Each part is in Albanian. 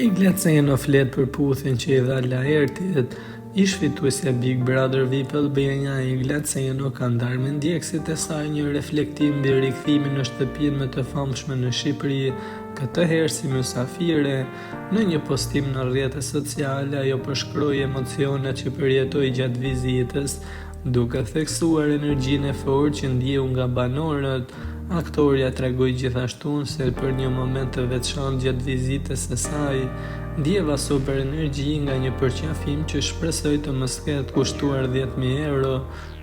Egla Ceno flet për puthin që i dha Laertit. Ish fituesja Big Brother VIP Albania, Egla Ceno ka ndarë me ndjekësit e saj një reflektim mbi rikthimin në shtëpinë më të famshme në Shqipëri, këtë herë si mysafire. Në një postim në rrjetet sociale, ajo përshkroi emocionet që përjetoi gjatë vizitës, duke theksuar energjinë e fortë që ndjeu nga banorët. Aktoria tregoi gjithashtu se për një moment të veçantë gjatë vizitës së saj, ndjeva super energji nga një përqafim që shpresoi të mos ketë kushtuar 10.000 euro,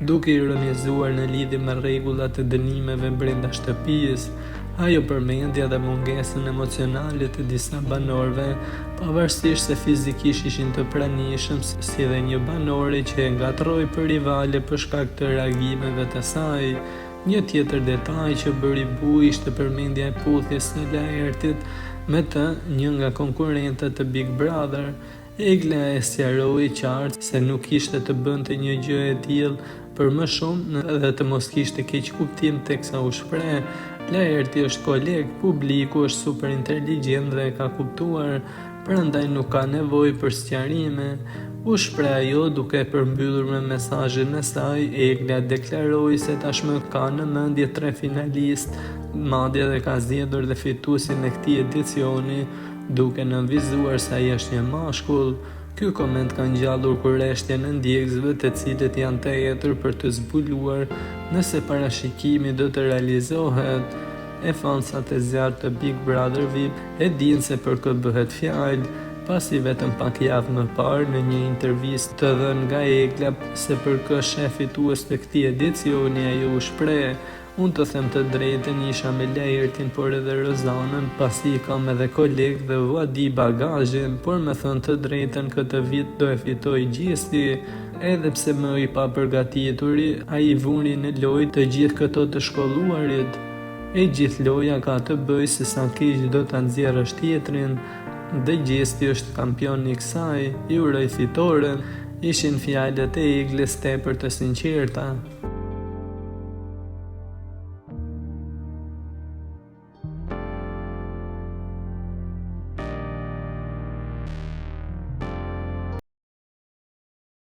duke ironizuar në lidhje me rregullat e dënimeve brenda shtëpisë. Ajo përmendi edhe mungesën emocionale të disa banorëve, pavarësisht se fizikisht ishin të pranishëm, si dhe një banore që e ngatroi për rivale për shkak të reagimeve të saj. Një tjetër detaj që bëri bujë ishte përmendja e puthjes së Laertit me të një nga konkurrentët të Big Brother. Egla e sqaroi qartë se nuk kishte të bënte një gjë e tillë për më shumë dhe të mos kishte keq kuptim teksa u shpreh: Laerti është koleg, publiku është super inteligjent dhe e ka kuptuar, prandaj nuk ka nevojë për sqarime. U shpreh ajo duke përmbyllur me mesazhin e saj. Egla deklaroi se tashmë ka në mendje 3 finalistë, madje edhe ka zgjedhur dhe fituesin e këtij edicioni, duke nënvizuar se ai është një mashkull. Ky koment ka ngjallur kurreshtjen e ndjekësve, të cilët janë të etur për të zbuluar nëse parashikimi do të realizohet. E fansat e zjarrt të Big Brother VIP e dinë se për kë bëhet fjalë, pasi vetëm pak javë më parë në një intervistë të dhënë nga Egla se për kë sheh fitues të këtij edicioni, ajo u shpreh: "Unë të them të drejtën, isha me Laertin por edhe Rozanën, pasi i kam edhe koleg dhe u di bagazhin, por me thënë të drejtën këtë vit do e fitoj Gjesti, edhe pse më i pa përgatituri, ai vuni në lojë të gjithë këto të shkolluarit. E gjithë loja ka të bëjë se sa keq do ta nxjerrësh tjetrin, dhe Gjesti është kampion i kësaj, i uroj fitoren." Ishin fjalët e Eglës tepër të sinqerta.